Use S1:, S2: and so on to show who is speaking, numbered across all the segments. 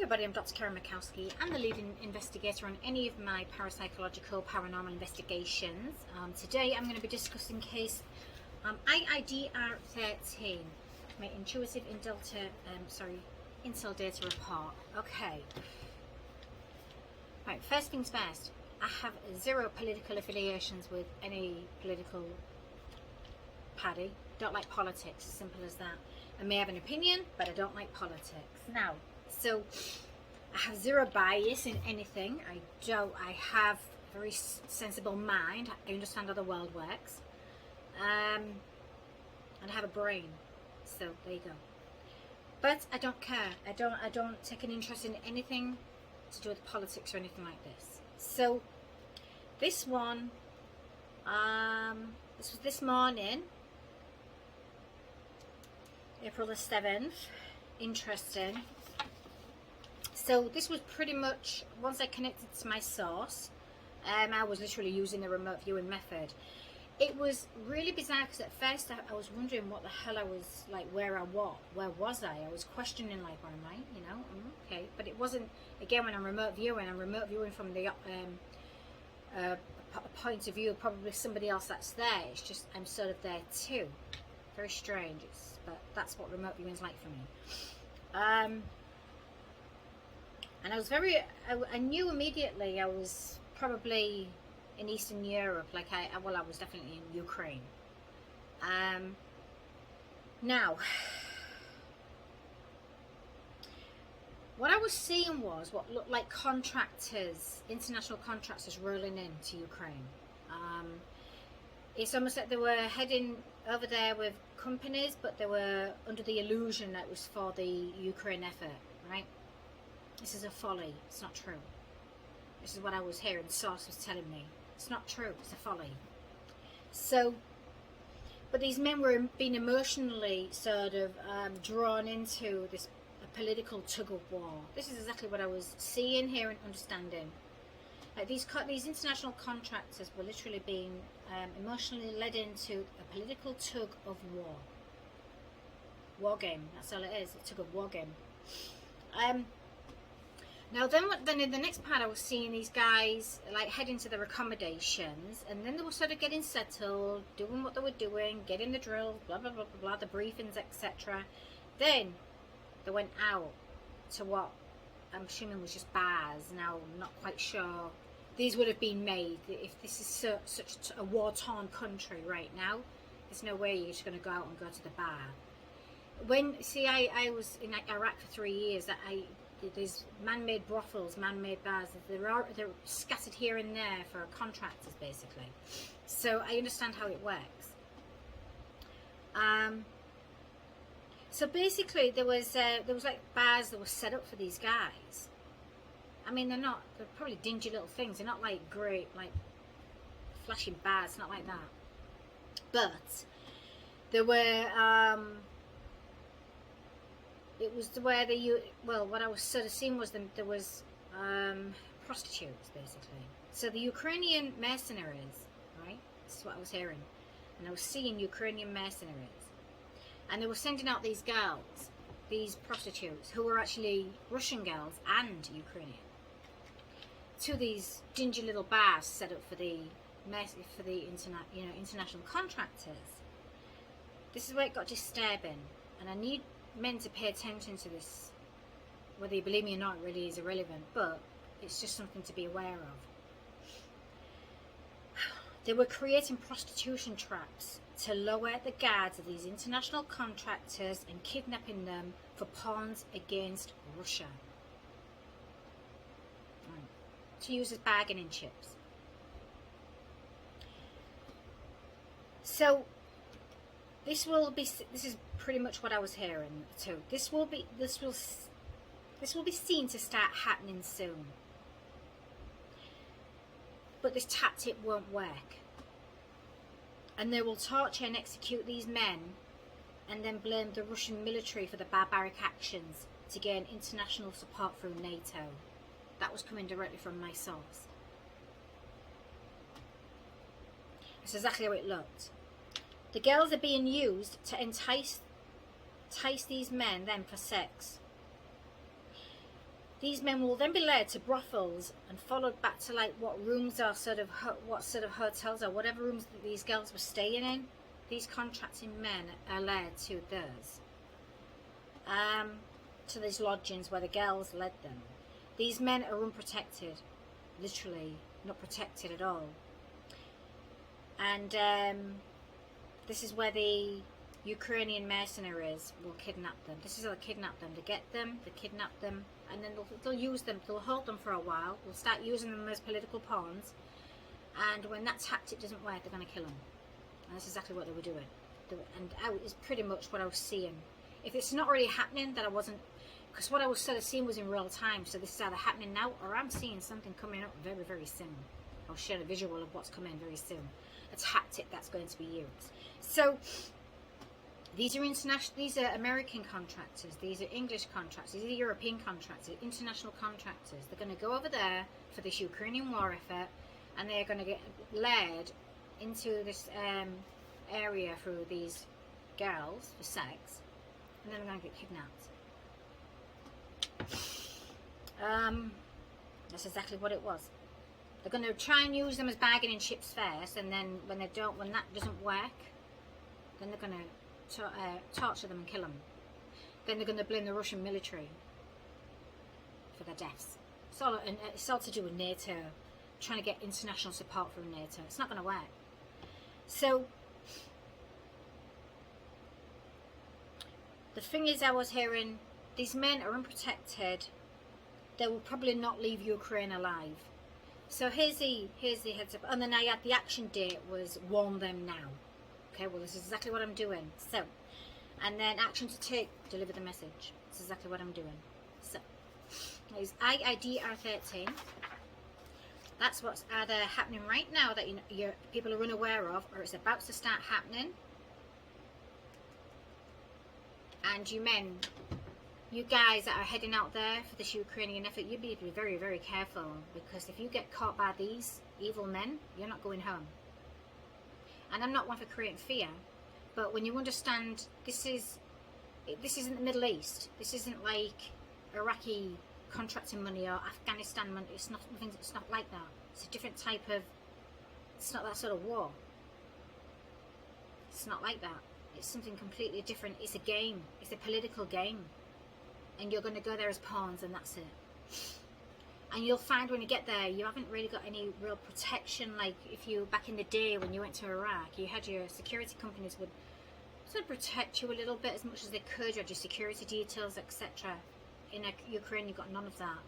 S1: everybody, I'm Dr. Karen Mikowski. I'm the leading investigator on any of my parapsychological paranormal investigations. Today I'm going to be discussing case IIDR13, my intuitive intel data report. Okay. Right, first things first, I have zero political affiliations with any political party. Don't like politics, as simple as that. I may have an opinion, but I don't like politics. Now, so I have zero bias in anything. I have a very sensible mind. I understand how the world works. And I have a brain. So there you go. But I don't care. I don't take an interest in anything to do with politics or anything like this. So this one, this was this morning, April the 7th. Interesting. So this was pretty much, once I connected to my source, I was literally using the remote viewing method. It was really bizarre because at first I was wondering what the hell I was, like, where was I? I was questioning, like, where am I, you know? Okay, but it wasn't, again, when I'm remote viewing from the a point of view of probably somebody else that's there. It's just, I'm sort of there too. Very strange, but that's what remote viewing is like for me. And I was I knew immediately I was probably in Eastern Europe, like I was definitely in Ukraine. Now, what I was seeing was what looked like contractors, international contractors rolling into Ukraine. It's almost like they were heading over there with companies, but they were under the illusion that it was for the Ukraine effort, right? This is a folly. It's not true. This is what I was hearing. The source was telling me. It's not true. It's a folly. So, but these men were being emotionally sort of drawn into this political tug of war. This is exactly what I was seeing, hearing, understanding. Like these international contractors were literally being emotionally led into a political tug of war. War game. That's all it is. A tug of war game. Now then in the next part I was seeing these guys like heading to their accommodations, and then they were sort of getting settled, doing what they were doing, getting the drills, blah blah blah blah blah, the briefings, etc. Then they went out to what I'm assuming was just bars. Now I'm not quite sure. These would have been made if this is such a war-torn country right now. There's no way you're just going to go out and go to the bar. I was in Iraq for 3 years. There's man-made brothels, man-made bars. They're scattered here and there for contractors, basically. So I understand how it works. So basically, there was like bars that were set up for these guys. I mean, they're probably dingy little things. They're not like great, like flashing bars. It's not like that. But there were. It was where what I was sort of seeing was there was prostitutes, basically. So the Ukrainian mercenaries, right? This is what I was hearing. And I was seeing Ukrainian mercenaries. And they were sending out these girls, these prostitutes, who were actually Russian girls and Ukrainian, to these dingy little bars set up for the international contractors. This is where it got disturbing. And I need men to pay attention to this. Whether you believe me or not really is irrelevant, but it's just something to be aware of. They were creating prostitution traps to lower the guards of these international contractors and kidnapping them for pawns against Russia. To use as bargaining chips. So this is pretty much what I was hearing too. This will be seen to start happening soon. But this tactic won't work. And they will torture and execute these men and then blame the Russian military for the barbaric actions to gain international support through NATO. That was coming directly from my source. It's exactly how it looked. The girls are being used to entice these men then for sex. These men will then be led to brothels and followed back to like what rooms are what sort of hotels or whatever rooms that these girls were staying in. These contracting men are led to theirs, to these lodgings where the girls led them. These men are unprotected, literally not protected at all. And this is where the Ukrainian mercenaries will kidnap them. This is how they kidnap them. They get them, they kidnap them, and then they'll use them, they'll hold them for a while, they'll start using them as political pawns, and when that tactic doesn't work, they're going to kill them. And that's exactly what they were doing. And it's pretty much what I was seeing. If it's not already happening, that I wasn't, because what I was sort of seeing was in real time, so this is either happening now, or I'm seeing something coming up very, very soon. I'll share a visual of what's coming very soon. A tactic that's going to be used. So these are international, these are American contractors, these are English contractors, these are European contractors, international contractors. They're going to go over there for this Ukrainian war effort, and they're going to get led into this area through these girls for sex, and then they're going to get kidnapped. That's exactly what it was. They're going to try and use them as bargaining chips first, and then when that doesn't work, then they're going to torture them and kill them. Then they're going to blame the Russian military for their deaths. It's all to do with NATO, trying to get international support from NATO. It's not going to work. So the thing is, I was hearing these men are unprotected. They will probably not leave Ukraine alive. So here's the heads up. And then I had the action date was warn them now. Okay, well this is exactly what I'm doing. So, and then action to take, deliver the message. This is exactly what I'm doing. So, there's IIDR13. That's what's either happening right now that people are unaware of, or it's about to start happening. And you men, you guys that are heading out there for this Ukrainian effort, you need to be very, very careful, because if you get caught by these evil men, you're not going home. And I'm not one for creating fear, but when you understand this isn't the Middle East, this isn't like Iraqi contracting money or Afghanistan money. It's not like that. It's a different type of. It's not that sort of war. It's not like that. It's something completely different. It's a game. It's a political game. And you're going to go there as pawns, and that's it. And you'll find when you get there, you haven't really got any real protection. Like if you, back in the day when you went to Iraq, you had your security companies would sort of protect you a little bit as much as they could. You had your security details, etc. In Ukraine, you've got none of that.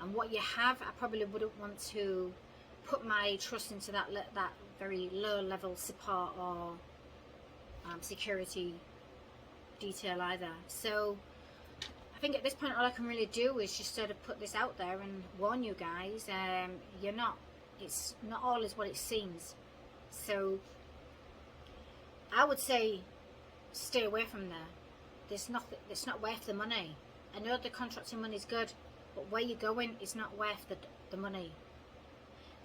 S1: And what you have, I probably wouldn't want to put my trust into that very low level support or security detail either. So I think at this point all I can really do is just sort of put this out there and warn you guys, it's not all is what it seems. So I would say stay away from there. It's not worth the money. I know the contracting money is good, but where you're going is not worth the money.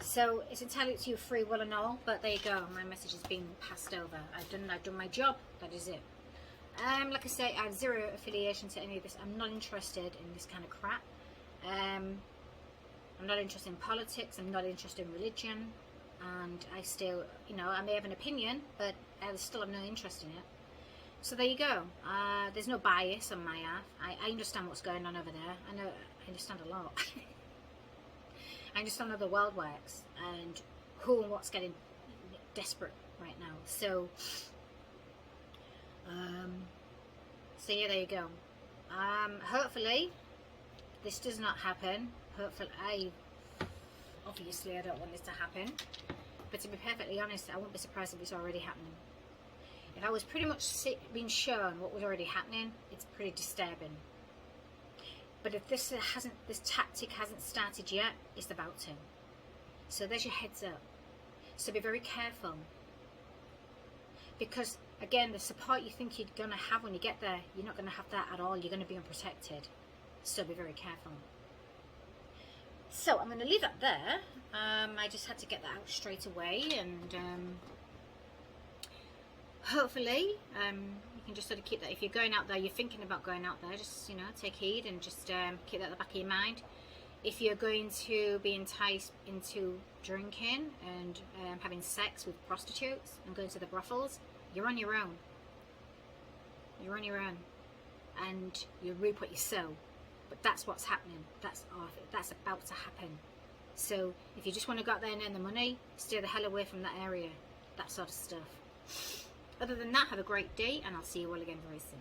S1: So it's entirely up to your free will and all, but there you go, my message has been passed over. I've done my job, that is it. Like I say, I have zero affiliation to any of this. I'm not interested in this kind of crap. I'm not interested in politics, I'm not interested in religion, and I still, I may have an opinion, but I still have no interest in it. So there you go. There's no bias on my half. I understand what's going on over there. I understand a lot. I understand how the world works and who and what's getting desperate right now. So yeah, there you go. Hopefully this does not happen. Hopefully, obviously I don't want this to happen, but to be perfectly honest, I won't be surprised if it's already happening. If I was pretty much being shown what was already happening, it's pretty disturbing. But if this tactic hasn't started yet, it's about to. So there's your heads up. So be very careful. Because, again, the support you think you're going to have when you get there, you're not going to have that at all. You're going to be unprotected. So be very careful. So I'm going to leave that there. I just had to get that out straight away. And hopefully, you can just sort of keep that. If you're going out there, you're thinking about going out there, just, you know, take heed and just keep that at the back of your mind. If you're going to be enticed into drinking and having sex with prostitutes and going to the brothels, you're on your own. You're on your own. And you reap what you sow. But that's what's happening. That's about to happen. So if you just want to go out there and earn the money, stay the hell away from that area. That sort of stuff. Other than that, have a great day, and I'll see you all again very soon.